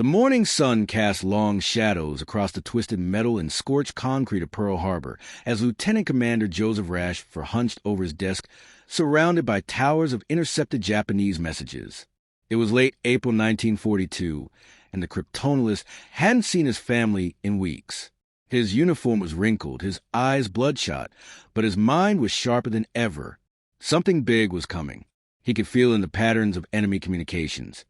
The morning sun cast long shadows across the twisted metal and scorched concrete of Pearl Harbor as Lieutenant Commander Joseph Rochefort hunched over his desk, surrounded by towers of intercepted Japanese messages. It was late April 1942, and the cryptanalyst hadn't seen his family in weeks. His uniform was wrinkled, his eyes bloodshot, but his mind was sharper than ever. Something big was coming. He could feel in the patterns of enemy communications,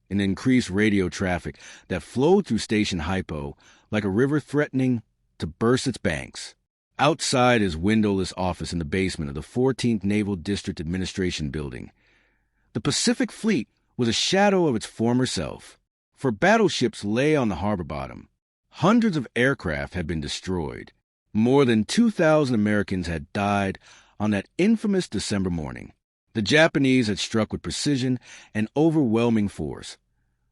in the increased radio traffic that flowed through Station Hypo like a river threatening to burst its banks. Outside his windowless office in the basement of the 14th Naval District Administration Building, the Pacific Fleet was a shadow of its former self. For battleships lay on the harbor bottom. Hundreds of aircraft had been destroyed. More than 2,000 Americans had died on that infamous December morning. The Japanese had struck with precision and overwhelming force,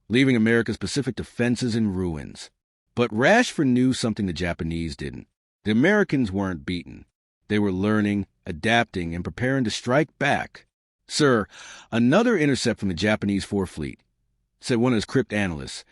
leaving America's Pacific defenses in ruins. But Rochefort knew something the Japanese didn't. The Americans weren't beaten. They were learning, adapting, and preparing to strike back. "Sir, another intercept from the Japanese Fourth Fleet," said one of his crypt analysts,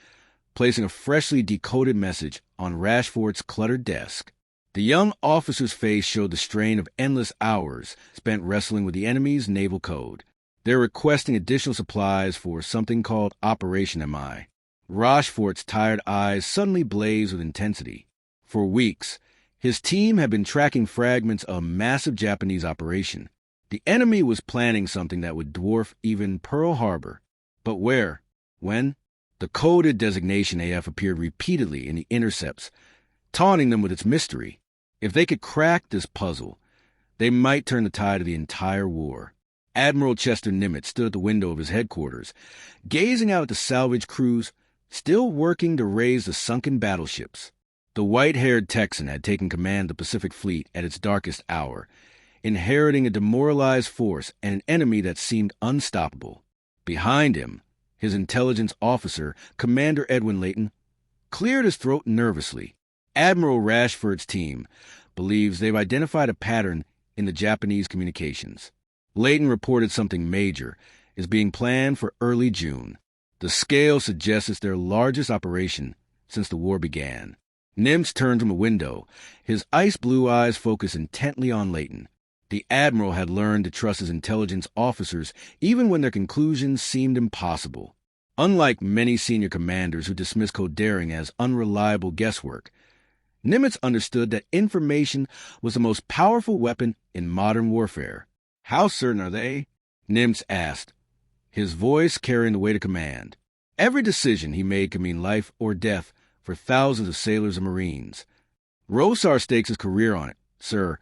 placing a freshly decoded message on Rochefort's cluttered desk. The young officer's face showed the strain of endless hours spent wrestling with the enemy's naval code. They're requesting additional supplies for something called Operation MI. Rochefort's tired eyes suddenly blazed with intensity. For weeks, his team had been tracking fragments of a massive Japanese operation. The enemy was planning something that would dwarf even Pearl Harbor. But where? When? The coded designation AF appeared repeatedly in the intercepts, taunting them with its mystery. If they could crack this puzzle, they might turn the tide of the entire war. Admiral Chester Nimitz stood at the window of his headquarters, gazing out at the salvage crews still working to raise the sunken battleships. The white-haired Texan had taken command of the Pacific Fleet at its darkest hour, inheriting a demoralized force and an enemy that seemed unstoppable. Behind him, his intelligence officer, Commander Edwin Layton, cleared his throat nervously. Admiral Rochefort's team believes they've identified a pattern in the Japanese communications. Layton reported something major is being planned for early June. The scale suggests it's their largest operation since the war began. Nimitz turned from a window, his ice-blue eyes focused intently on Layton. The Admiral had learned to trust his intelligence officers even when their conclusions seemed impossible. Unlike many senior commanders who dismiss code daring as unreliable guesswork, Nimitz understood that information was the most powerful weapon in modern warfare. "How certain are they?" Nimitz asked, his voice carrying the weight of command. Every decision he made could mean life or death for thousands of sailors and Marines. "Rosar stakes his career on it, sir,"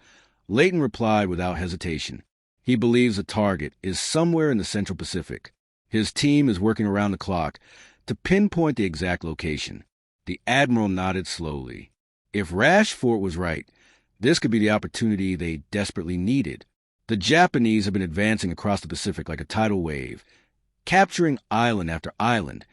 Layton replied without hesitation. He believes the target is somewhere in the Central Pacific. His team is working around the clock to pinpoint the exact location. The Admiral nodded slowly. If Rochefort was right, this could be the opportunity they desperately needed. The Japanese have been advancing across the Pacific like a tidal wave, capturing island after island,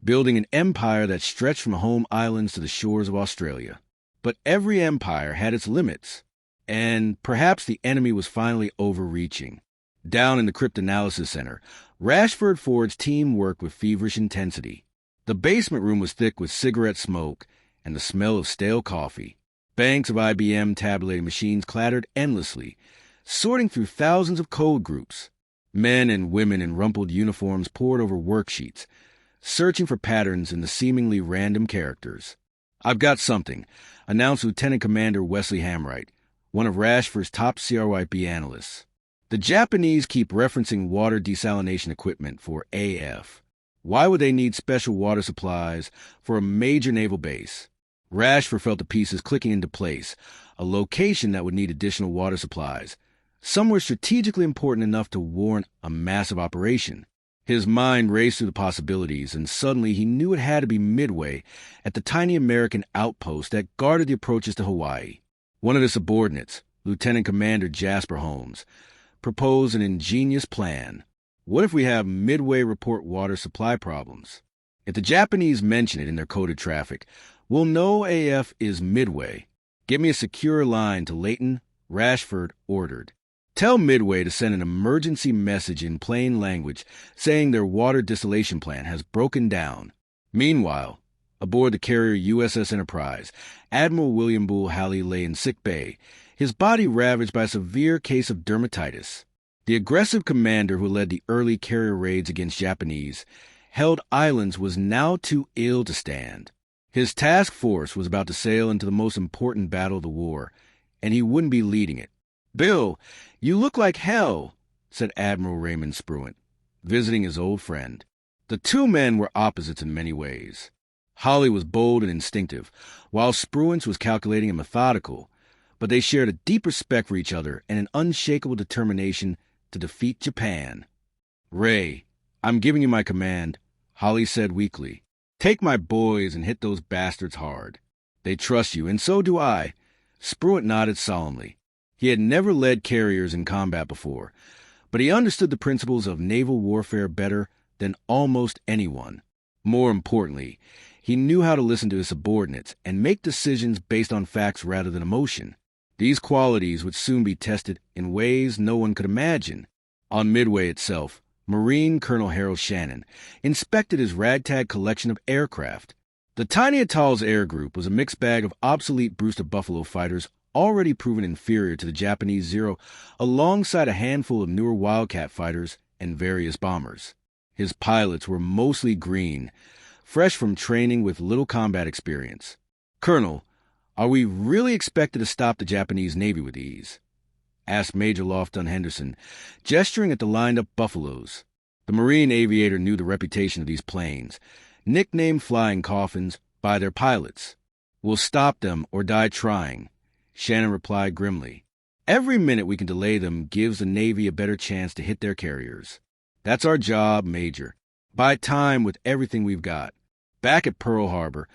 building an empire that stretched from home islands to the shores of Australia. But every empire had its limits, and perhaps the enemy was finally overreaching. Down in the Cryptanalysis Center, Rochefort Ford's team worked with feverish intensity. The basement room was thick with cigarette smoke and the smell of stale coffee. Banks of IBM tabulating machines clattered endlessly, sorting through thousands of code groups. Men and women in rumpled uniforms pored over worksheets, searching for patterns in the seemingly random characters. "I've got something," announced Lieutenant Commander Wesley Hamright, one of Rochefort's top CRYP analysts. The Japanese keep referencing water desalination equipment for AF. Why would they need special water supplies for a major naval base? Rochefort felt the pieces clicking into place, a location that would need additional water supplies, somewhere strategically important enough to warrant a massive operation. His mind raced through the possibilities, and suddenly he knew it had to be Midway at the tiny American outpost that guarded the approaches to Hawaii. One of his subordinates, Lieutenant Commander Jasper Holmes, proposed an ingenious plan. What if we have Midway report water supply problems? If the Japanese mention it in their coded traffic, we'll know AF is Midway. Get me a secure line to Layton, Rochefort ordered. Tell Midway to send an emergency message in plain language saying their water distillation plant has broken down. Meanwhile, aboard the carrier USS Enterprise, Admiral William Bull Halley lay in sick bay, his body ravaged by a severe case of dermatitis. The aggressive commander who led the early carrier raids against Japanese held islands was now too ill to stand. His task force was about to sail into the most important battle of the war, and he wouldn't be leading it. "Bill, you look like hell," said Admiral Raymond Spruant, visiting his old friend. The two men were opposites in many ways. Hawley was bold and instinctive, while Spruance was calculating and methodical, but they shared a deep respect for each other and an unshakable determination to defeat Japan. "Ray, I'm giving you my command," Hawley said weakly. "Take my boys and hit those bastards hard. They trust you, and so do I." Spruant nodded solemnly. He had never led carriers in combat before, but he understood the principles of naval warfare better than almost anyone. More importantly, he knew how to listen to his subordinates and make decisions based on facts rather than emotion. These qualities would soon be tested in ways no one could imagine. On Midway itself, Marine Colonel Harold Shannon inspected his ragtag collection of aircraft. The tiny atoll's air group was a mixed bag of obsolete Brewster Buffalo fighters already proven inferior to the Japanese Zero, alongside a handful of newer Wildcat fighters and various bombers. His pilots were mostly green, fresh from training with little combat experience. "Colonel, are we really expected to stop the Japanese Navy with these?" asked Major Lofton Henderson, gesturing at the lined-up Buffaloes. The Marine aviator knew the reputation of these planes, nicknamed flying coffins by their pilots. "We'll stop them or die trying," Shannon replied grimly. "Every minute we can delay them gives the Navy a better chance to hit their carriers. That's our job, Major. Buy time with everything we've got." Back at Pearl Harbor,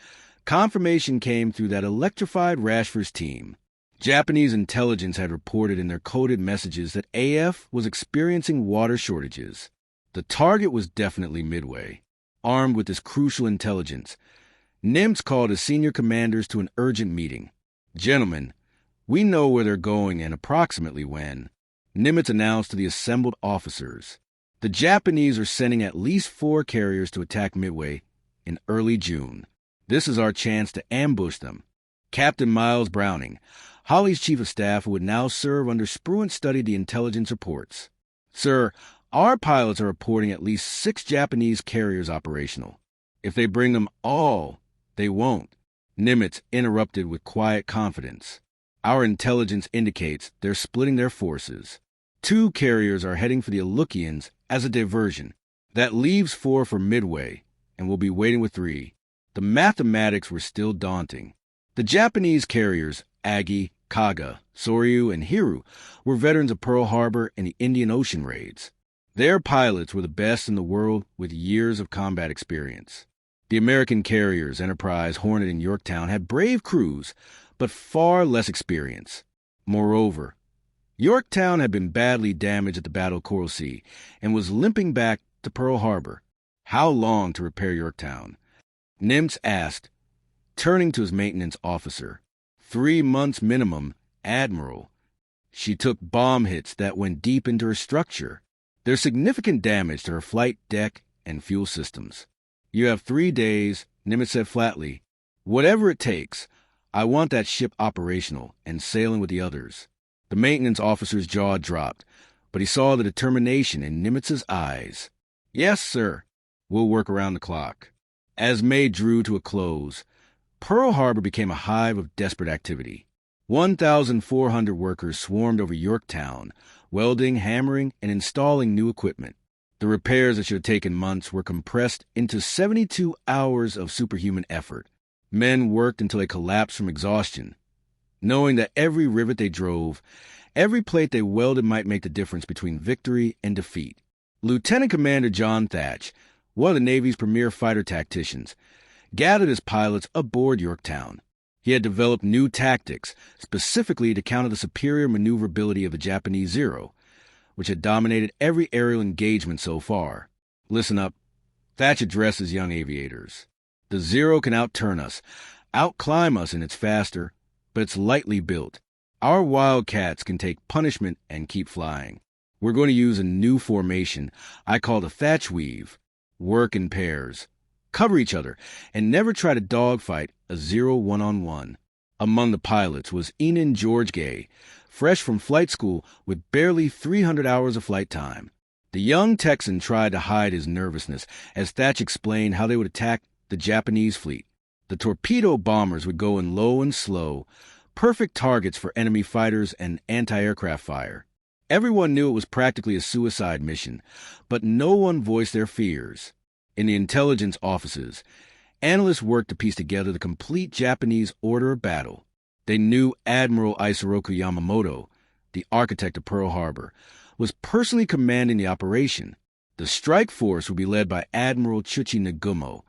confirmation came through that electrified Rashford's team. Japanese intelligence had reported in their coded messages that AF was experiencing water shortages. The target was definitely Midway. Armed with this crucial intelligence, Nimitz called his senior commanders to an urgent meeting. "Gentlemen, we know where they're going and approximately when," Nimitz announced to the assembled officers. "The Japanese are sending at least 4 carriers to attack Midway in early June. This is our chance to ambush them." Captain Miles Browning, Hawley's chief of staff, who would now serve under Spruant, studied the intelligence reports. "Sir, our pilots are reporting at least 6 Japanese carriers operational. If they bring them all, they won't," Nimitz interrupted with quiet confidence. "Our intelligence indicates they're splitting their forces. 2 carriers are heading for the Aleutians as a diversion. That leaves 4 for Midway, and we'll be waiting with 3. The mathematics were still daunting. The Japanese carriers, Akagi, Kaga, Soryu, and Hiryu, were veterans of Pearl Harbor and the Indian Ocean raids. Their pilots were the best in the world with years of combat experience. The American carriers, Enterprise, Hornet, and Yorktown, had brave crews, but far less experience. Moreover, Yorktown had been badly damaged at the Battle of Coral Sea and was limping back to Pearl Harbor. How long to repair Yorktown? Nimitz asked, turning to his maintenance officer. 3 months minimum, Admiral. She took bomb hits that went deep into her structure. There's significant damage to her flight deck and fuel systems. "You have 3 days, Nimitz said flatly. "Whatever it takes, I want that ship operational and sailing with the others." The maintenance officer's jaw dropped, but he saw the determination in Nimitz's eyes. "Yes, sir. We'll work around the clock." As May drew to a close, Pearl Harbor became a hive of desperate activity. 1,400 workers swarmed over Yorktown, welding, hammering, and installing new equipment. The repairs that should have taken months were compressed into 72 hours of superhuman effort. Men worked until they collapsed from exhaustion, knowing that every rivet they drove, every plate they welded might make the difference between victory and defeat. Lieutenant Commander John Thatch, one of the Navy's premier fighter tacticians, gathered his pilots aboard Yorktown. He had developed new tactics, specifically to counter the superior maneuverability of the Japanese Zero, which had dominated every aerial engagement so far. "Listen up," Thatch addressed his young aviators. "The Zero can outturn us, outclimb us, and it's faster, but it's lightly built. Our Wildcats can take punishment and keep flying. We're going to use a new formation I call the Thatch Weave. Work in pairs. cover each other, and never try to dogfight a 0 one-on-one. Among the pilots was Enan George, fresh from flight school with barely 300 hours of flight time. The young Texan tried to hide his nervousness as Thatch explained how they would attack the Japanese fleet. The torpedo bombers would go in low and slow, perfect targets for enemy fighters and anti-aircraft fire. Everyone knew it was practically a suicide mission, but no one voiced their fears. In the intelligence offices, analysts worked to piece together the complete Japanese order of battle. They knew Admiral Isoroku Yamamoto, the architect of Pearl Harbor, was personally commanding the operation. The strike force would be led by Admiral Chuchi Nagumo,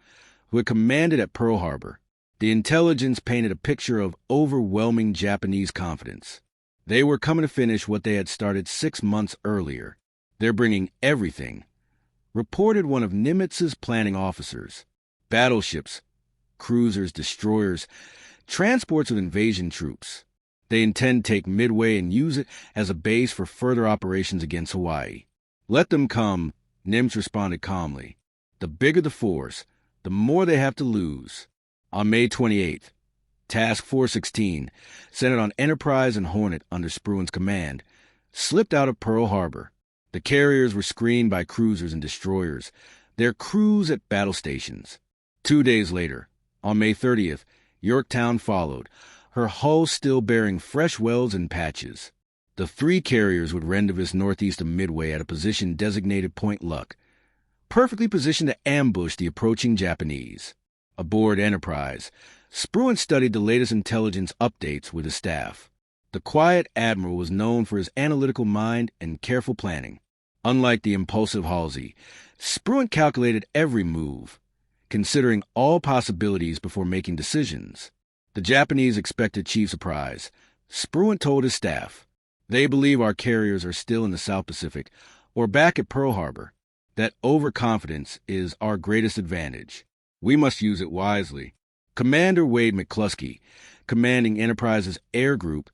who had commanded at Pearl Harbor. The intelligence painted a picture of overwhelming Japanese confidence. They were coming to finish what they had started 6 months earlier. They're bringing everything, reported one of Nimitz's planning officers. Battleships, cruisers, destroyers, transports with invasion troops. They intend to take Midway and use it as a base for further operations against Hawaii. Let them come, Nimitz responded calmly. The bigger the force, the more they have to lose. On May 28th, Task 416, centered on Enterprise and Hornet under Spruan's command, slipped out of Pearl Harbor. The carriers were screened by cruisers and destroyers, their crews at battle stations. 2 days later, on May 30th, Yorktown followed, her hull still bearing fresh welds and patches. The 3 carriers would rendezvous northeast of Midway at a position designated Point Luck, perfectly positioned to ambush the approaching Japanese. Aboard Enterprise, Spruan studied the latest intelligence updates with his staff. The quiet admiral was known for his analytical mind and careful planning. Unlike the impulsive Halsey, Spruan calculated every move, considering all possibilities before making decisions. The Japanese expected chief surprise. Spruan told his staff, "They believe our carriers are still in the South Pacific or back at Pearl Harbor. That overconfidence is our greatest advantage. We must use it wisely." Commander Wade McClusky, commanding Enterprise's air group,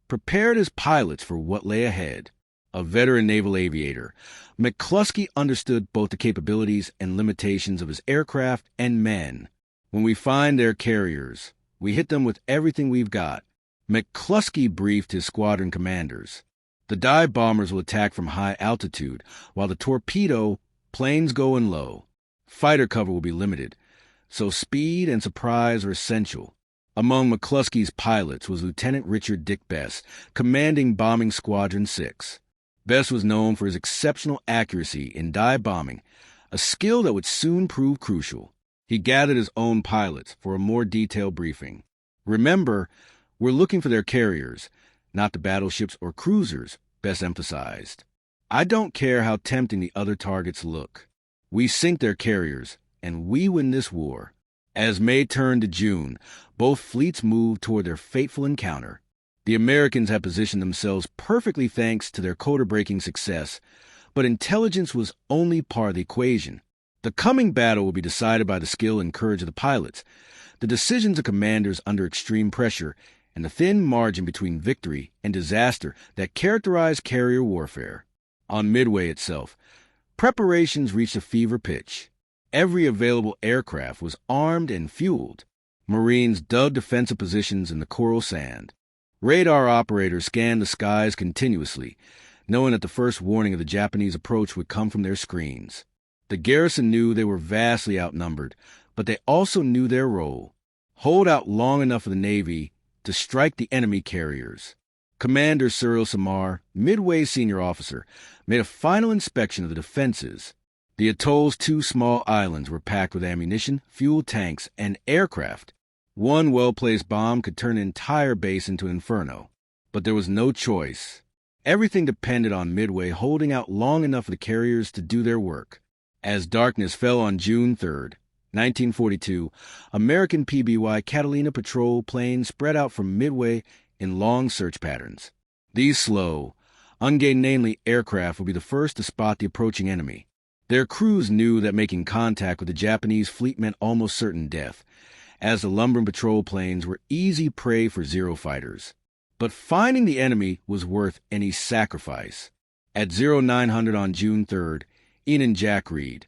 prepared his pilots for what lay ahead. A veteran naval aviator, McClusky understood both the capabilities and limitations of his aircraft and men. "When we find their carriers, we hit them with everything we've got." McClusky briefed his squadron commanders. "The dive bombers will attack from high altitude, while the torpedo planes go in low. Fighter cover will be limited, so speed and surprise are essential." Among McClusky's pilots was Lieutenant Richard Dick Bess, commanding Bombing Squadron 6. Bess was known for his exceptional accuracy in dive bombing, a skill that would soon prove crucial. He gathered his own pilots for a more detailed briefing. "Remember, we're looking for their carriers, not the battleships or cruisers," Bess emphasized. "I don't care how tempting the other targets look. We sink their carriers, and we win this war." As May turned to June, both fleets moved toward their fateful encounter. The Americans had positioned themselves perfectly thanks to their coder-breaking success, but intelligence was only part of the equation. The coming battle will be decided by the skill and courage of the pilots, the decisions of commanders under extreme pressure, and the thin margin between victory and disaster that characterized carrier warfare. On Midway itself, preparations reached a fever pitch. Every available aircraft was armed and fueled. Marines dug defensive positions in the coral sand. Radar operators scanned the skies continuously, knowing that the first warning of the Japanese approach would come from their screens. The garrison knew they were vastly outnumbered, but they also knew their role: hold out long enough for the Navy to strike the enemy carriers. Commander Soryu Samar, Midway's senior officer, made a final inspection of the defenses. The atoll's 2 small islands were packed with ammunition, fuel tanks, and aircraft. One well-placed bomb could turn an entire base into an inferno. But there was no choice. Everything depended on Midway holding out long enough for the carriers to do their work. As darkness fell on June 3rd, 1942, American PBY Catalina patrol planes spread out from Midway in long search patterns. These slow, ungainly aircraft would be the first to spot the approaching enemy. Their crews knew that making contact with the Japanese fleet meant almost certain death, as the lumbering patrol planes were easy prey for Zero fighters. But finding the enemy was worth any sacrifice. At 0900 on June 3rd, Enan Jack Reed,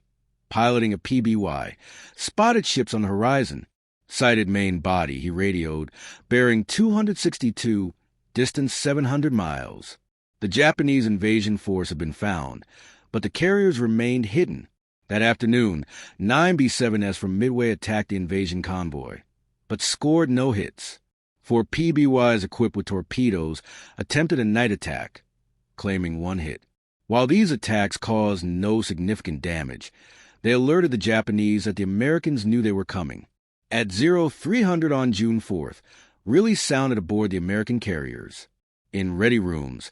piloting a PBY, spotted ships on the horizon. Sighted main body, he radioed, bearing 262, distance 700 miles. The Japanese invasion force had been found, but the carriers remained hidden. That afternoon, 9 B-7S from Midway attacked the invasion convoy, but scored no hits. 4 PBYs equipped with torpedoes attempted a night attack, claiming 1 hit. While these attacks caused no significant damage, they alerted the Japanese that the Americans knew they were coming. At 0300 on June 4th, really sounded aboard the American carriers. In ready rooms,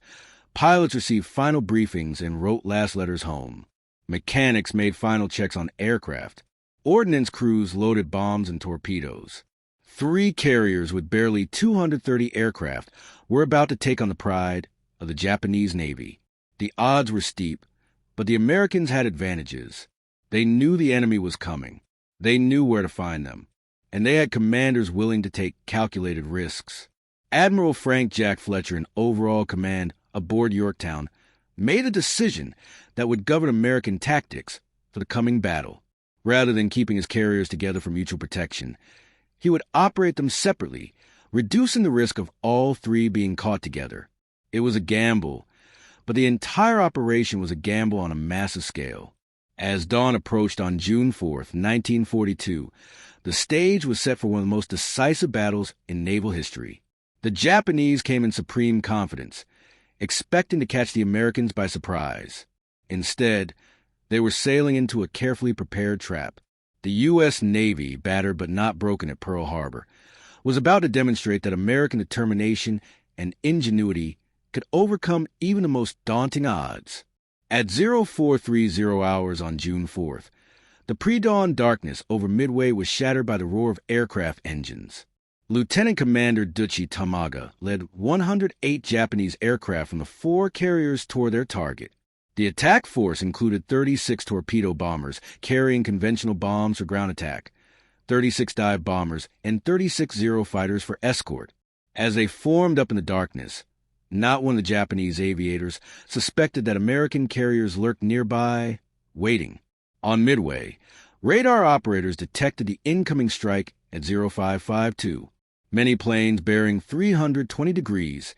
pilots received final briefings and wrote last letters home. Mechanics made final checks on aircraft. Ordnance crews loaded bombs and torpedoes. 3 carriers with barely 230 aircraft were about to take on the pride of the Japanese Navy. The odds were steep, but the Americans had advantages. They knew the enemy was coming. They knew where to find them. And they had commanders willing to take calculated risks. Admiral Frank Jack Fletcher, in overall command aboard Yorktown, made a decision that would govern American tactics for the coming battle. Rather than keeping his carriers together for mutual protection, he would operate them separately, reducing the risk of all 3 being caught together. It was a gamble, but the entire operation was a gamble on a massive scale. As dawn approached on June 4th, 1942, the stage was set for one of the most decisive battles in naval history. The Japanese came in supreme confidence, expecting to catch the Americans by surprise. Instead, they were sailing into a carefully prepared trap. The U.S. Navy, battered but not broken at Pearl Harbor, was about to demonstrate that American determination and ingenuity could overcome even the most daunting odds. At 0430 hours on June 4th, the pre-dawn darkness over Midway was shattered by the roar of aircraft engines. Lieutenant Commander Duchi Tamaga led 108 Japanese aircraft from the 4 carriers toward their target. The attack force included 36 torpedo bombers carrying conventional bombs for ground attack, 36 dive bombers, and 36 Zero fighters for escort. As they formed up in the darkness, not one of the Japanese aviators suspected that American carriers lurked nearby, waiting. On Midway, radar operators detected the incoming strike at 0552. Many planes bearing 320 degrees,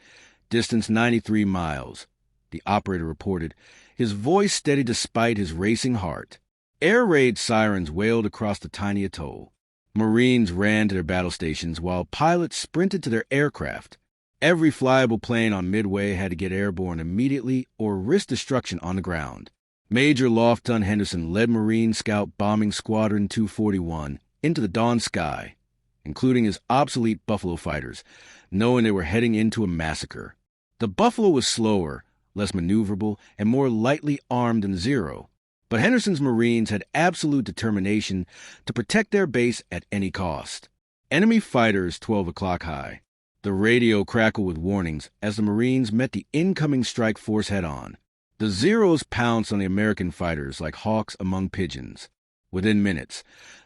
distance 93 miles, the operator reported, his voice steady despite his racing heart. Air raid sirens wailed across the tiny atoll. Marines ran to their battle stations while pilots sprinted to their aircraft. Every flyable plane on Midway had to get airborne immediately or risk destruction on the ground. Major Lofton Henderson led Marine Scout Bombing Squadron 241 into the dawn sky, including his obsolete Buffalo fighters, knowing they were heading into a massacre. The Buffalo was slower, less maneuverable, and more lightly armed than Zero, but Henderson's Marines had absolute determination to protect their base at any cost. Enemy fighters 12 o'clock high. The radio crackled with warnings as the Marines met the incoming strike force head-on. The Zeros pounced on the American fighters like hawks among pigeons. Within minutes,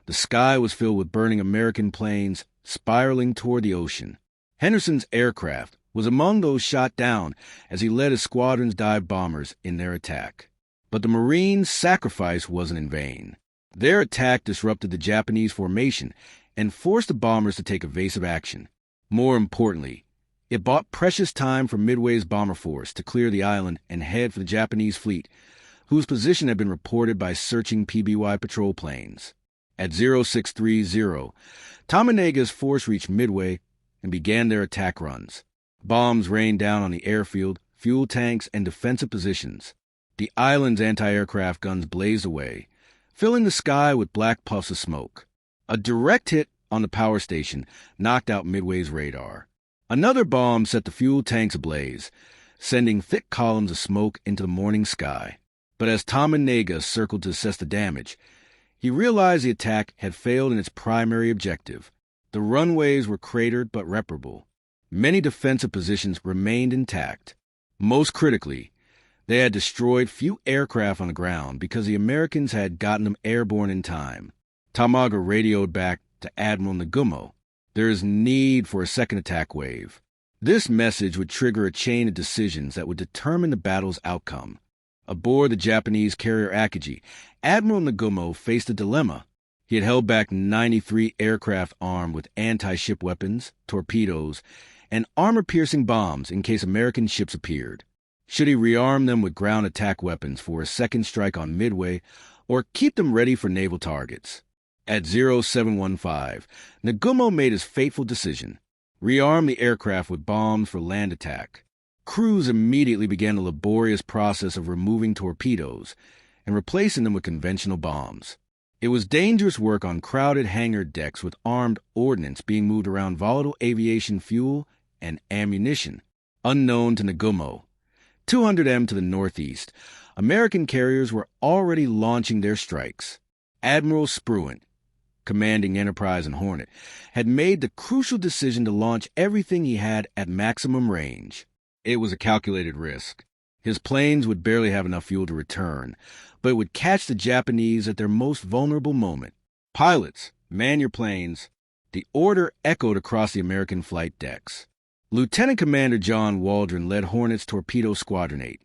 the sky was filled with burning American planes spiraling toward the ocean. Henderson's aircraft was among those shot down as he led his squadron's dive bombers in their attack. But the Marines' sacrifice wasn't in vain. Their attack disrupted the Japanese formation and forced the bombers to take evasive action. More importantly, it bought precious time for Midway's bomber force to clear the island and head for the Japanese fleet, whose position had been reported by searching PBY patrol planes. At 0630, Tamanaga's force reached Midway and began their attack runs. Bombs rained down on the airfield, fuel tanks, and defensive positions. The island's anti-aircraft guns blazed away, filling the sky with black puffs of smoke. A direct hit on the power station knocked out Midway's radar. Another bomb set the fuel tanks ablaze, sending thick columns of smoke into the morning sky. But as Tamanaga circled to assess the damage, he realized the attack had failed in its primary objective. The runways were cratered but reparable. Many defensive positions remained intact. Most critically, they had destroyed few aircraft on the ground because the Americans had gotten them airborne in time. Tamaga radioed back to Admiral Nagumo. There is need for a second attack wave. This message would trigger a chain of decisions that would determine the battle's outcome. Aboard the Japanese carrier Akagi, Admiral Nagumo faced a dilemma. He had held back 93 aircraft armed with anti-ship weapons, torpedoes, and armor-piercing bombs in case American ships appeared. Should he rearm them with ground attack weapons for a second strike on Midway, or keep them ready for naval targets? At 0715, Nagumo made his fateful decision: rearm the aircraft with bombs for land attack. Crews immediately began the laborious process of removing torpedoes and replacing them with conventional bombs. It was dangerous work on crowded hangar decks with armed ordnance being moved around volatile aviation fuel and ammunition. Unknown to Nagumo, 200M to the northeast, American carriers were already launching their strikes. Admiral Spruant, commanding Enterprise and Hornet, had made the crucial decision to launch everything he had at maximum range. It was a calculated risk. His planes would barely have enough fuel to return, but it would catch the Japanese at their most vulnerable moment. "Pilots, man your planes." The order echoed across the American flight decks. Lieutenant Commander John Waldron led Hornet's Torpedo Squadron 8,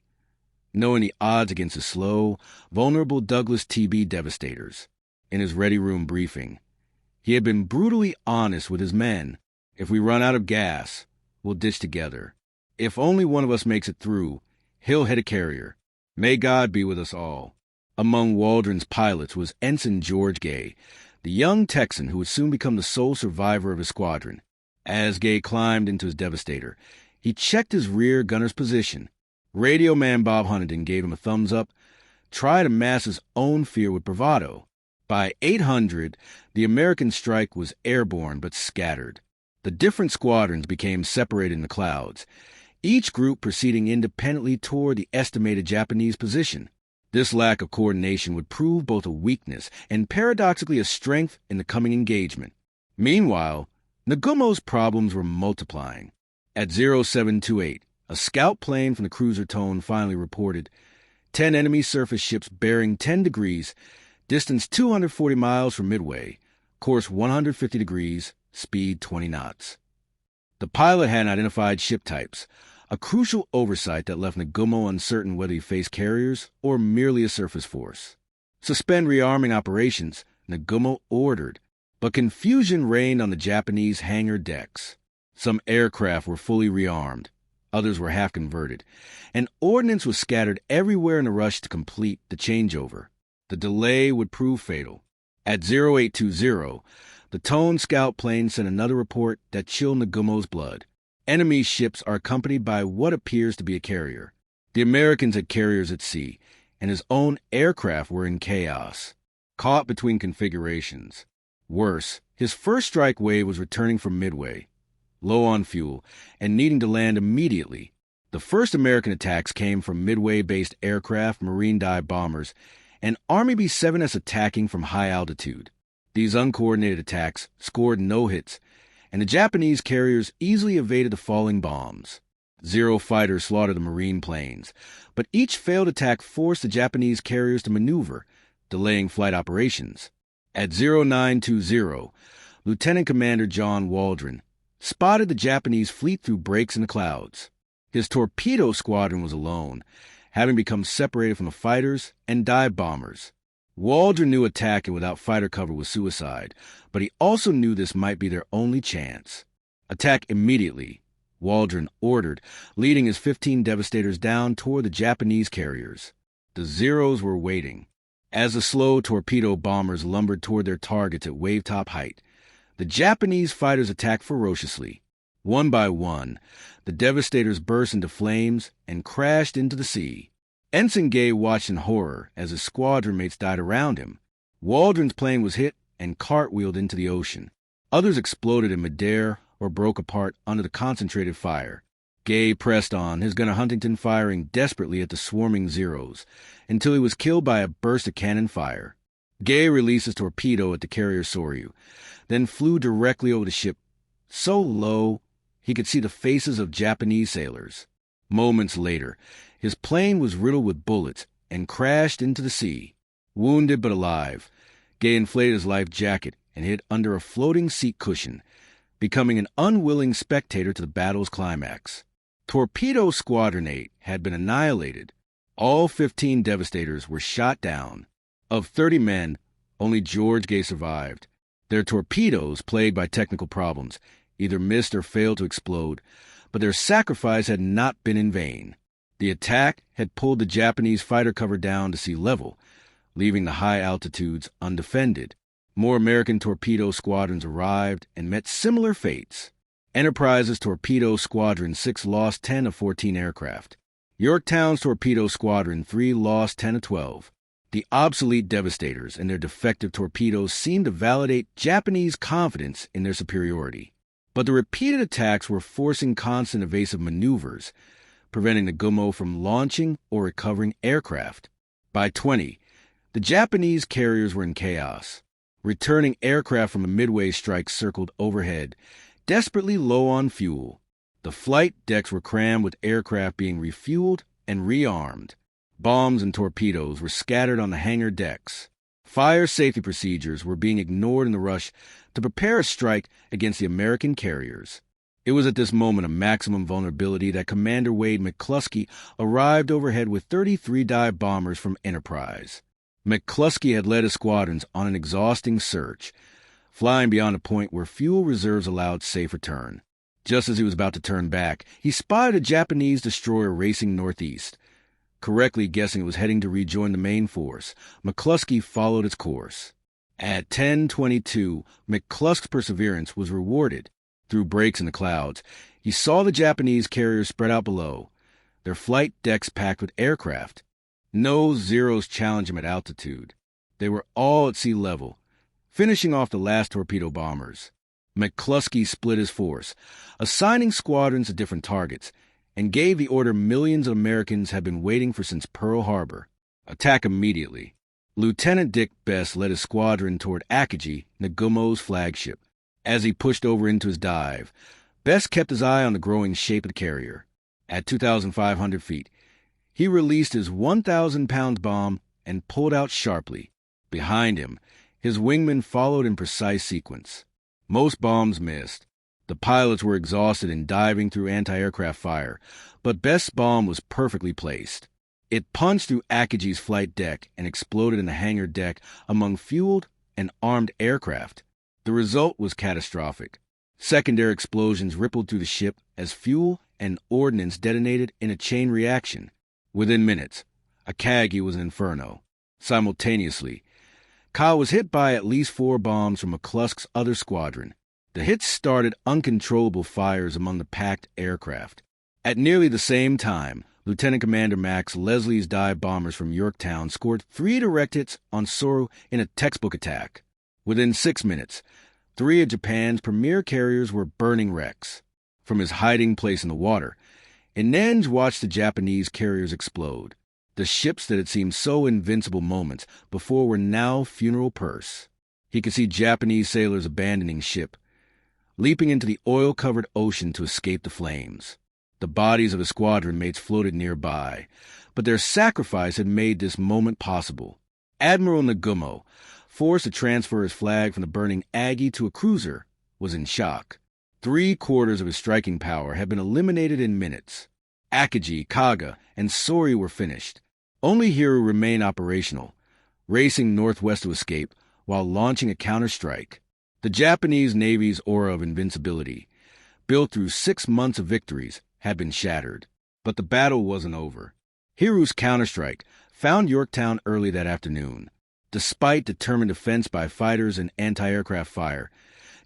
knowing the odds against the slow, vulnerable Douglas TB devastators. In his ready room briefing, he had been brutally honest with his men. "If we run out of gas, we'll ditch together. If only one of us makes it through, he'll hit a carrier. May God be with us all." Among Waldron's pilots was Ensign George Gay, the young Texan who would soon become the sole survivor of his squadron. As Gay climbed into his Devastator, he checked his rear gunner's position. Radio man Bob Huntington gave him a thumbs up, tried to mask his own fear with bravado. By 800, the American strike was airborne but scattered. The different squadrons became separated in the clouds, each group proceeding independently toward the estimated Japanese position. This lack of coordination would prove both a weakness and paradoxically a strength in the coming engagement. Meanwhile, Nagumo's problems were multiplying. At 0728, a scout plane from the cruiser Tone finally reported 10 enemy surface ships bearing 10 degrees, distance 240 miles from Midway, course 150 degrees, speed 20 knots. The pilot hadn't identified ship types, a crucial oversight that left Nagumo uncertain whether he faced carriers or merely a surface force. "Suspend rearming operations," Nagumo ordered, but confusion reigned on the Japanese hangar decks. Some aircraft were fully rearmed, others were half converted, and ordnance was scattered everywhere in a rush to complete the changeover. The delay would prove fatal. At 0820, the Tone scout plane sent another report that chilled Nagumo's blood. Enemy ships are accompanied by what appears to be a carrier. The Americans had carriers at sea, and his own aircraft were in chaos, caught between configurations. Worse, his first strike wave was returning from Midway, low on fuel, and needing to land immediately. The first American attacks came from Midway-based aircraft, Marine dive bombers, and Army B-7S attacking from high altitude. These uncoordinated attacks scored no hits, and the Japanese carriers easily evaded the falling bombs. Zero fighters slaughtered the Marine planes, but each failed attack forced the Japanese carriers to maneuver, delaying flight operations. At 0920, Lieutenant Commander John Waldron spotted the Japanese fleet through breaks in the clouds. His torpedo squadron was alone, having become separated from the fighters and dive bombers. Waldron knew attacking without fighter cover was suicide, but he also knew this might be their only chance. "Attack immediately," Waldron ordered, leading his 15 Devastators down toward the Japanese carriers. The Zeros were waiting. As the slow torpedo bombers lumbered toward their targets at wave-top height, the Japanese fighters attacked ferociously. One by one, the Devastators burst into flames and crashed into the sea. Ensign Gay watched in horror as his squadron mates died around him. Waldron's plane was hit and cartwheeled into the ocean. Others exploded in midair or broke apart under the concentrated fire. Gay pressed on, his gunner Huntington firing desperately at the swarming Zeros, until he was killed by a burst of cannon fire. Gay released his torpedo at the carrier Soryu, then flew directly over the ship, so low he could see the faces of Japanese sailors. Moments later, his plane was riddled with bullets and crashed into the sea. Wounded but alive, Gay inflated his life jacket and hid under a floating seat cushion, becoming an unwilling spectator to the battle's climax. Torpedo Squadron 8 had been annihilated. All 15 Devastators were shot down. Of 30 men, only George Gay survived. Their torpedoes, plagued by technical problems, either missed or failed to explode, but their sacrifice had not been in vain. The attack had pulled the Japanese fighter cover down to sea level, leaving the high altitudes undefended. More American torpedo squadrons arrived and met similar fates. Enterprise's Torpedo Squadron 6 lost 10 of 14 aircraft. Yorktown's Torpedo Squadron 3 lost 10 of 12. The obsolete Devastators and their defective torpedoes seemed to validate Japanese confidence in their superiority. But the repeated attacks were forcing constant evasive maneuvers, preventing Nagumo from launching or recovering aircraft. By 20, the Japanese carriers were in chaos. Returning aircraft from a Midway strike circled overhead, desperately low on fuel. The flight decks were crammed with aircraft being refueled and rearmed. Bombs and torpedoes were scattered on the hangar decks. Fire safety procedures were being ignored in the rush to prepare a strike against the American carriers. It was at this moment of maximum vulnerability that Commander Wade McClusky arrived overhead with 33 dive bombers from Enterprise. McClusky had led his squadrons on an exhausting search, flying beyond a point where fuel reserves allowed safe return. Just as he was about to turn back, he spied a Japanese destroyer racing northeast. Correctly guessing it was heading to rejoin the main force, McClusky followed its course. At 10:22, McCluskey's perseverance was rewarded. Through breaks in the clouds, he saw the Japanese carriers spread out below, their flight decks packed with aircraft. No Zeros challenged him at altitude. They were all at sea level, finishing off the last torpedo bombers. McClusky split his force, assigning squadrons to different targets, and gave the order millions of Americans had been waiting for since Pearl Harbor: attack immediately. Lieutenant Dick Best led his squadron toward Akagi, Nagumo's flagship. As he pushed over into his dive, Best kept his eye on the growing shape of the carrier. At 2,500 feet, he released his 1,000-pound bomb and pulled out sharply. Behind him, his wingmen followed in precise sequence. Most bombs missed. The pilots were exhausted in diving through anti-aircraft fire, but Best's bomb was perfectly placed. It punched through Akagi's flight deck and exploded in the hangar deck among fueled and armed aircraft. The result was catastrophic. Secondary explosions rippled through the ship as fuel and ordnance detonated in a chain reaction. Within minutes, Akagi was an inferno. Simultaneously, Kaga was hit by at least 4 bombs from McClusky's other squadron. The hits started uncontrollable fires among the packed aircraft. At nearly the same time, Lieutenant Commander Max Leslie's dive bombers from Yorktown scored 3 direct hits on Soryu in a textbook attack. Within 6 minutes, 3 of Japan's premier carriers were burning wrecks. From his hiding place in the water, Inenge watched the Japanese carriers explode. The ships that had seemed so invincible moments before were now funeral purse. He could see Japanese sailors abandoning ship, leaping into the oil-covered ocean to escape the flames. The bodies of his squadron mates floated nearby, but their sacrifice had made this moment possible. Admiral Nagumo, forced to transfer his flag from the burning Akagi to a cruiser, was in shock. 3/4 of his striking power had been eliminated in minutes. Akagi, Kaga, and Soryu were finished. Only Hiryu remained operational, racing northwest to escape while launching a counter-strike. The Japanese Navy's aura of invincibility, built through 6 months of victories, had been shattered. But the battle wasn't over. Hiryu's counter-strike found Yorktown early that afternoon. Despite determined defense by fighters and anti-aircraft fire,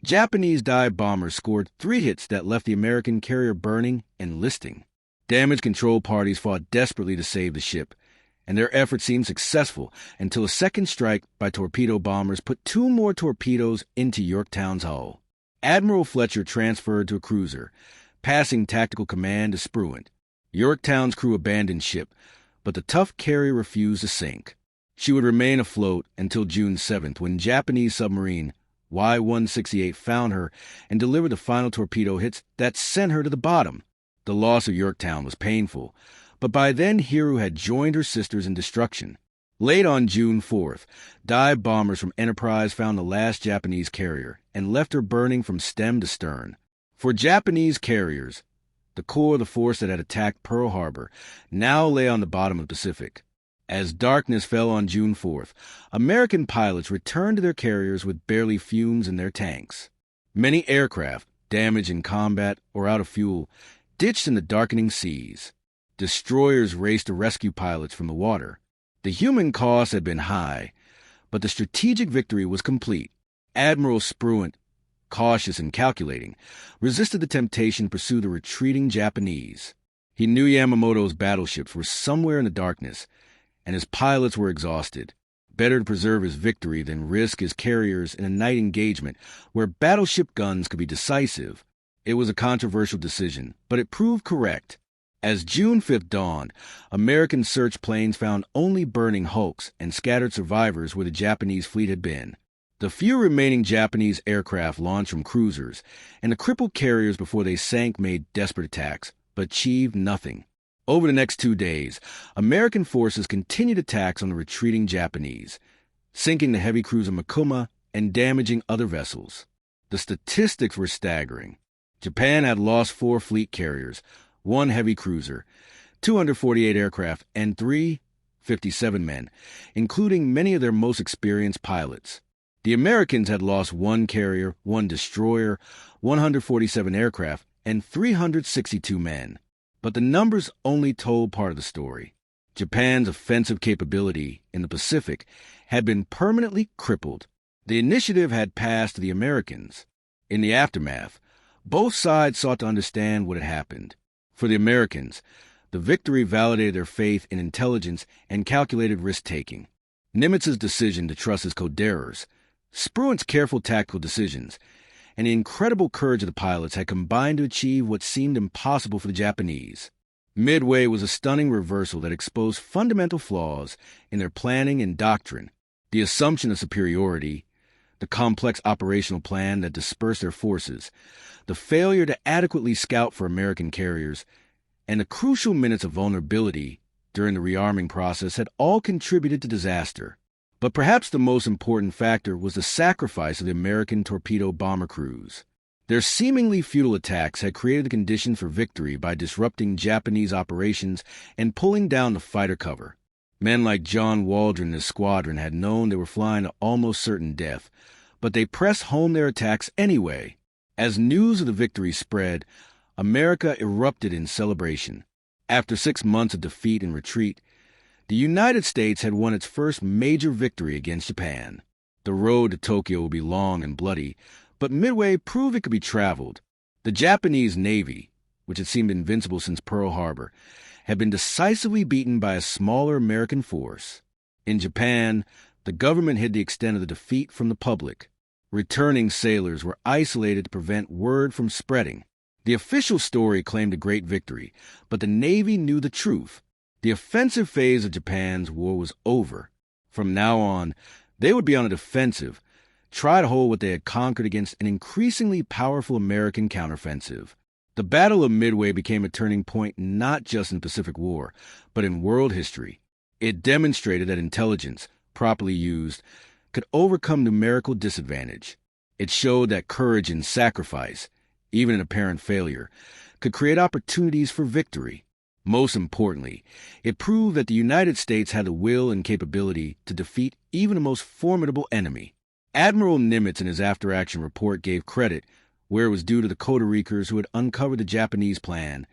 Japanese dive bombers scored 3 hits that left the American carrier burning and listing. Damage control parties fought desperately to save the ship, and their efforts seemed successful until a second strike by torpedo bombers put 2 more torpedoes into Yorktown's hull. Admiral Fletcher transferred to a cruiser, passing tactical command to Spruant. Yorktown's crew abandoned ship, but the tough carrier refused to sink. She would remain afloat until June 7th, when Japanese submarine Y-168 found her and delivered the final torpedo hits that sent her to the bottom. The loss of Yorktown was painful, but by then Hiryu had joined her sisters in destruction. Late on June 4th, dive bombers from Enterprise found the last Japanese carrier and left her burning from stem to stern. For Japanese carriers, the core of the force that had attacked Pearl Harbor now lay on the bottom of the Pacific. As darkness fell on June 4th, American pilots returned to their carriers with barely fumes in their tanks. Many aircraft, damaged in combat or out of fuel, ditched in the darkening seas. Destroyers raced to rescue pilots from the water. The human cost had been high, but the strategic victory was complete. Admiral Spruant, cautious and calculating, resisted the temptation to pursue the retreating Japanese. He knew Yamamoto's battleships were somewhere in the darkness, and his pilots were exhausted. Better to preserve his victory than risk his carriers in a night engagement where battleship guns could be decisive. It was a controversial decision, but it proved correct. As June 5th dawned, American search planes found only burning hulks and scattered survivors where the Japanese fleet had been. The few remaining Japanese aircraft launched from cruisers, and the crippled carriers before they sank made desperate attacks, but achieved nothing. Over the next 2 days, American forces continued attacks on the retreating Japanese, sinking the heavy cruiser Mikuma and damaging other vessels. The statistics were staggering. Japan had lost 4 fleet carriers, 1 heavy cruiser, 248 aircraft, and 357 men, including many of their most experienced pilots. The Americans had lost 1 carrier, 1 destroyer, 147 aircraft, and 362 men. But the numbers only told part of the story. Japan's offensive capability in the Pacific had been permanently crippled. The initiative had passed to the Americans. In the aftermath, both sides sought to understand what had happened. For the Americans, the victory validated their faith in intelligence and calculated risk-taking. Nimitz's decision to trust his codebreakers, Spruant's careful tactical decisions, and the incredible courage of the pilots had combined to achieve what seemed impossible for the Japanese. Midway was a stunning reversal that exposed fundamental flaws in their planning and doctrine. The assumption of superiority, the complex operational plan that dispersed their forces, the failure to adequately scout for American carriers, and the crucial minutes of vulnerability during the rearming process had all contributed to disaster. But perhaps the most important factor was the sacrifice of the American torpedo bomber crews. Their seemingly futile attacks had created the conditions for victory by disrupting Japanese operations and pulling down the fighter cover. Men like John Waldron and his squadron had known they were flying to almost certain death, but they pressed home their attacks anyway. As news of the victory spread, America erupted in celebration. After 6 months of defeat and retreat, the United States had won its first major victory against Japan. The road to Tokyo would be long and bloody, but Midway proved it could be traveled. The Japanese Navy, which had seemed invincible since Pearl Harbor, had been decisively beaten by a smaller American force. In Japan, the government hid the extent of the defeat from the public. Returning sailors were isolated to prevent word from spreading. The official story claimed a great victory, but the Navy knew the truth. The offensive phase of Japan's war was over. From now on, they would be on a defensive, try to hold what they had conquered against an increasingly powerful American counteroffensive. The Battle of Midway became a turning point not just in the Pacific War, but in world history. It demonstrated that intelligence, properly used, could overcome numerical disadvantage. It showed that courage and sacrifice, even in apparent failure, could create opportunities for victory. Most importantly, it proved that the United States had the will and capability to defeat even the most formidable enemy. Admiral Nimitz in his after-action report gave credit where it was due to the codebreakers who had uncovered the Japanese plan,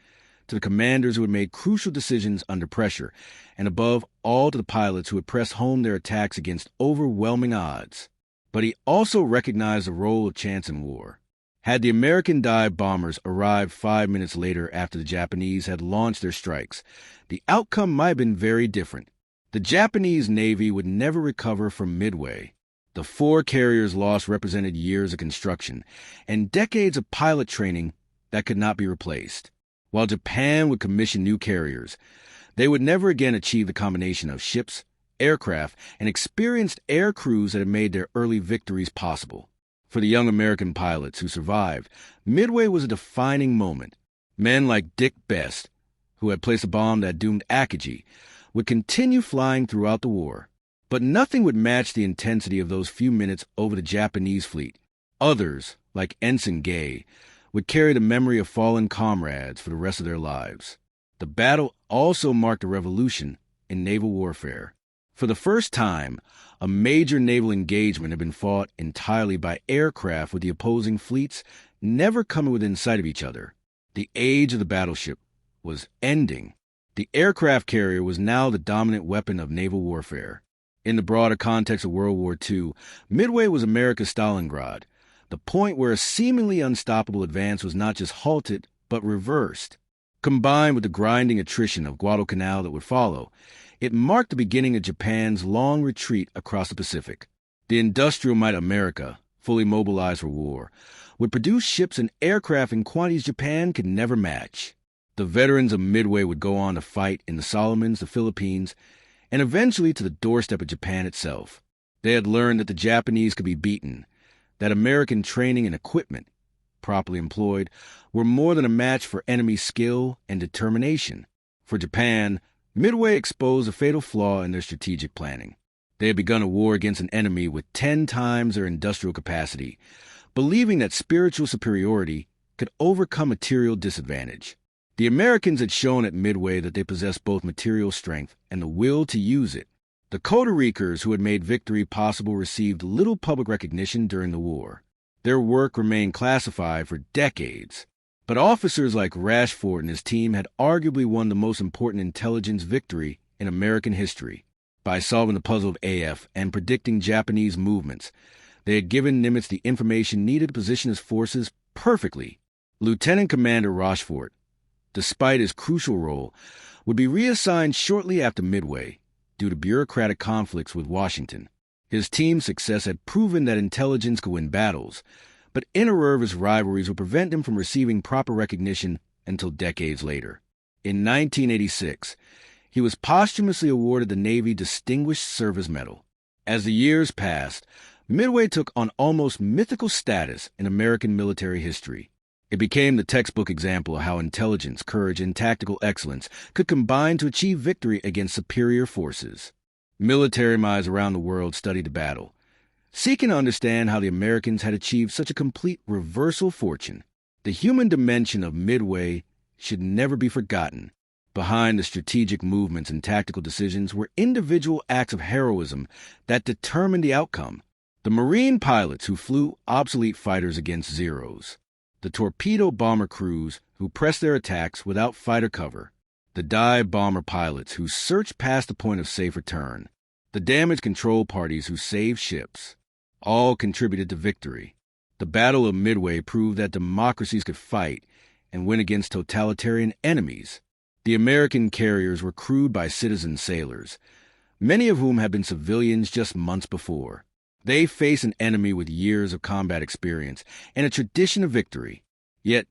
to the commanders who had made crucial decisions under pressure, and above all to the pilots who had pressed home their attacks against overwhelming odds. But he also recognized the role of chance in war. Had the American dive bombers arrived 5 minutes later after the Japanese had launched their strikes, the outcome might have been very different. The Japanese Navy would never recover from Midway. The 4 carriers lost represented years of construction and decades of pilot training that could not be replaced. While Japan would commission new carriers, they would never again achieve the combination of ships, aircraft, and experienced air crews that had made their early victories possible. For the young American pilots who survived, Midway was a defining moment. Men like Dick Best, who had placed a bomb that doomed Akagi, would continue flying throughout the war. But nothing would match the intensity of those few minutes over the Japanese fleet. Others, like Ensign Gay, would carry the memory of fallen comrades for the rest of their lives. The battle also marked a revolution, in naval warfare. For the first time, a major naval engagement had been fought entirely by aircraft with the opposing fleets never coming within sight of each other. The age of the battleship was ending. The aircraft carrier was now the dominant weapon of naval warfare. In the broader context of World War II, Midway was America's Stalingrad, the point where a seemingly unstoppable advance was not just halted, but reversed. Combined with the grinding attrition of Guadalcanal that would follow, it marked the beginning of Japan's long retreat across the Pacific. The industrial might of America, fully mobilized for war, would produce ships and aircraft in quantities Japan could never match. The veterans of Midway would go on to fight in the Solomons, the Philippines, and eventually to the doorstep of Japan itself. They had learned that the Japanese could be beaten, that American training and equipment, properly employed, were more than a match for enemy skill and determination. For Japan, Midway exposed a fatal flaw in their strategic planning. They had begun a war against an enemy with 10 times their industrial capacity, believing that spiritual superiority could overcome material disadvantage. The Americans had shown at Midway that they possessed both material strength and the will to use it. The codebreakers who had made victory possible received little public recognition during the war. Their work remained classified for decades. But officers like Rochefort and his team had arguably won the most important intelligence victory in American history. By solving the puzzle of AF and predicting Japanese movements, they had given Nimitz the information needed to position his forces perfectly. Lieutenant Commander Rochefort, despite his crucial role, would be reassigned shortly after Midway due to bureaucratic conflicts with Washington. His team's success had proven that intelligence could win battles, but inter-service rivalries would prevent him from receiving proper recognition until decades later. In 1986, he was posthumously awarded the Navy Distinguished Service Medal. As the years passed, Midway took on almost mythical status in American military history. It became the textbook example of how intelligence, courage, and tactical excellence could combine to achieve victory against superior forces. Military minds around the world studied the battle, seeking to understand how the Americans had achieved such a complete reversal of fortune. The human dimension of Midway should never be forgotten. Behind the strategic movements and tactical decisions were individual acts of heroism that determined the outcome. The Marine pilots who flew obsolete fighters against Zeros, the torpedo bomber crews who pressed their attacks without fighter cover, the dive bomber pilots who searched past the point of safe return, the damage control parties who saved ships, all contributed to victory. The Battle of Midway proved that democracies could fight and win against totalitarian enemies. The American carriers were crewed by citizen sailors, many of whom had been civilians just months before. They faced an enemy with years of combat experience and a tradition of victory. Yet,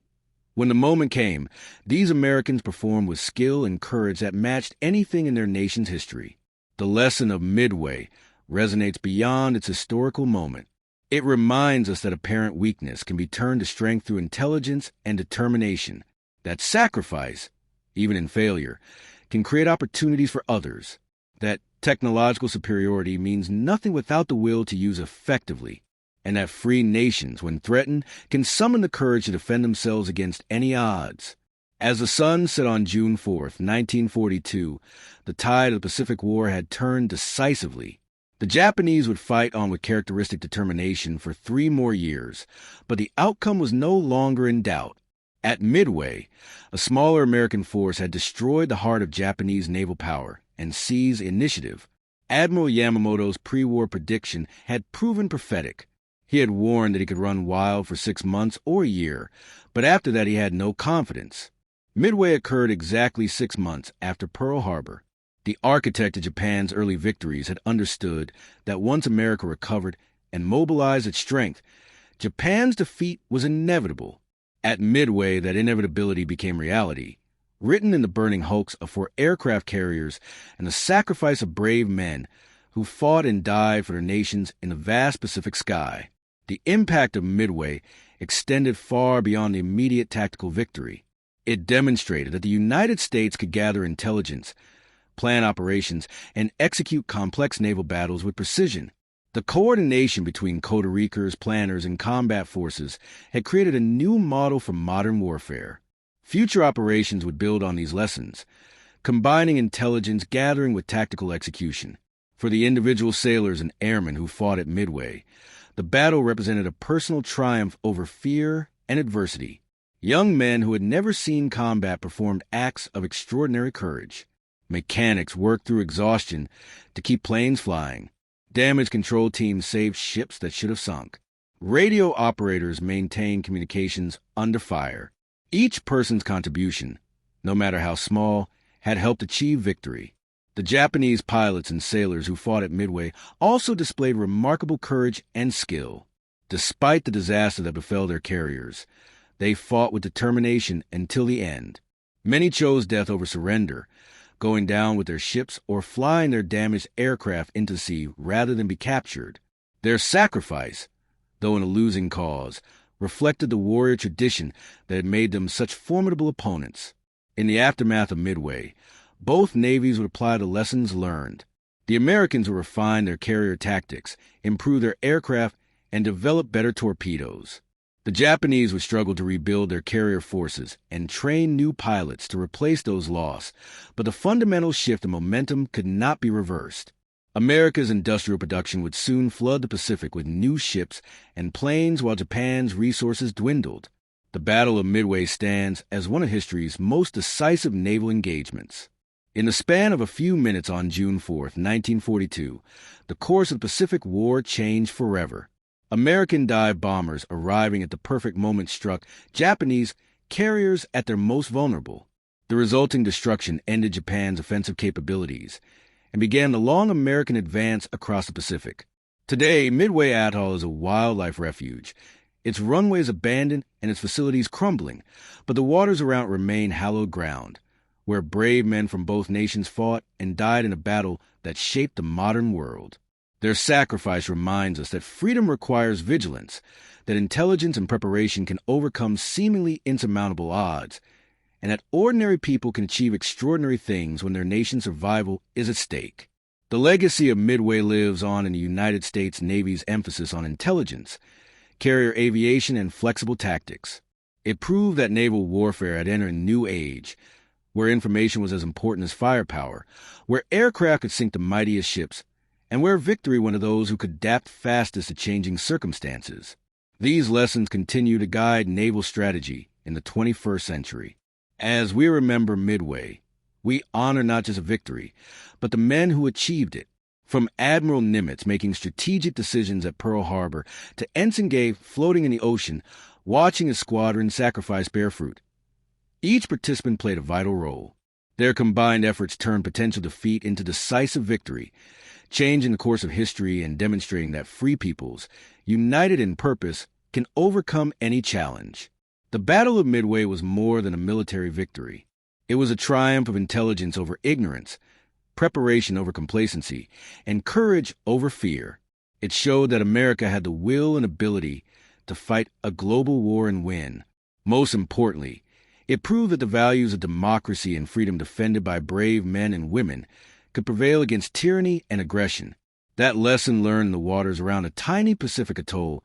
when the moment came, these Americans performed with skill and courage that matched anything in their nation's history. The lesson of Midway resonates beyond its historical moment. It reminds us that apparent weakness can be turned to strength through intelligence and determination, that sacrifice, even in failure, can create opportunities for others, that technological superiority means nothing without the will to use effectively, and that free nations, when threatened, can summon the courage to defend themselves against any odds. As the sun set on June 4th, 1942, the tide of the Pacific War had turned decisively. The Japanese would fight on with characteristic determination for 3 more years, but the outcome was no longer in doubt. At Midway, a smaller American force had destroyed the heart of Japanese naval power and seized initiative. Admiral Yamamoto's pre-war prediction had proven prophetic. He had warned that he could run wild for 6 months or a year, but after that he had no confidence. Midway occurred exactly 6 months after Pearl Harbor. The architect of Japan's early victories had understood that once America recovered and mobilized its strength, Japan's defeat was inevitable. At Midway, that inevitability became reality, written in the burning hulks of 4 aircraft carriers and the sacrifice of brave men who fought and died for their nations in the vast Pacific sky. The impact of Midway extended far beyond the immediate tactical victory. It demonstrated that the United States could gather intelligence, plan operations, and execute complex naval battles with precision. The coordination between codebreakers, planners, and combat forces had created a new model for modern warfare. Future operations would build on these lessons, combining intelligence gathering with tactical execution. For the individual sailors and airmen who fought at Midway, the battle represented a personal triumph over fear and adversity. Young men who had never seen combat performed acts of extraordinary courage. Mechanics worked through exhaustion to keep planes flying. Damage control teams saved ships that should have sunk. Radio operators maintained communications under fire. Each person's contribution, no matter how small, had helped achieve victory. The Japanese pilots and sailors who fought at Midway also displayed remarkable courage and skill. Despite the disaster that befell their carriers, they fought with determination until the end. Many chose death over surrender, going down with their ships or flying their damaged aircraft into sea rather than be captured. Their sacrifice, though in a losing cause, reflected the warrior tradition that had made them such formidable opponents. In the aftermath of Midway, both navies would apply the lessons learned. The Americans would refine their carrier tactics, improve their aircraft, and develop better torpedoes. The Japanese would struggle to rebuild their carrier forces and train new pilots to replace those lost, but the fundamental shift in momentum could not be reversed. America's industrial production would soon flood the Pacific with new ships and planes while Japan's resources dwindled. The Battle of Midway stands as one of history's most decisive naval engagements. In the span of a few minutes on June 4, 1942, the course of the Pacific War changed forever. American dive bombers arriving at the perfect moment struck Japanese carriers at their most vulnerable. The resulting destruction ended Japan's offensive capabilities and began the long American advance across the Pacific. Today, Midway Atoll is a wildlife refuge. Its runways abandoned and its facilities crumbling, but the waters around remain hallowed ground, where brave men from both nations fought and died in a battle that shaped the modern world. Their sacrifice reminds us that freedom requires vigilance, that intelligence and preparation can overcome seemingly insurmountable odds, and that ordinary people can achieve extraordinary things when their nation's survival is at stake. The legacy of Midway lives on in the United States Navy's emphasis on intelligence, carrier aviation, and flexible tactics. It proved that naval warfare had entered a new age, where information was as important as firepower, where aircraft could sink the mightiest ships, and where victory went to those who could adapt fastest to changing circumstances. These lessons continue to guide naval strategy in the 21st century. As we remember Midway, we honor not just a victory, but the men who achieved it. From Admiral Nimitz making strategic decisions at Pearl Harbor to Ensign Gay floating in the ocean, watching his squadron sacrifice bear fruit. Each participant played a vital role. Their combined efforts turned potential defeat into decisive victory, changing the course of history and demonstrating that free peoples, united in purpose, can overcome any challenge. The Battle of Midway was more than a military victory. It was a triumph of intelligence over ignorance, preparation over complacency, and courage over fear. It showed that America had the will and ability to fight a global war and win. Most importantly, it proved that the values of democracy and freedom defended by brave men and women could prevail against tyranny and aggression. That lesson learned in the waters around a tiny Pacific atoll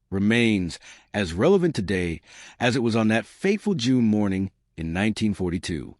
remains as relevant today as it was on that fateful June morning in 1942.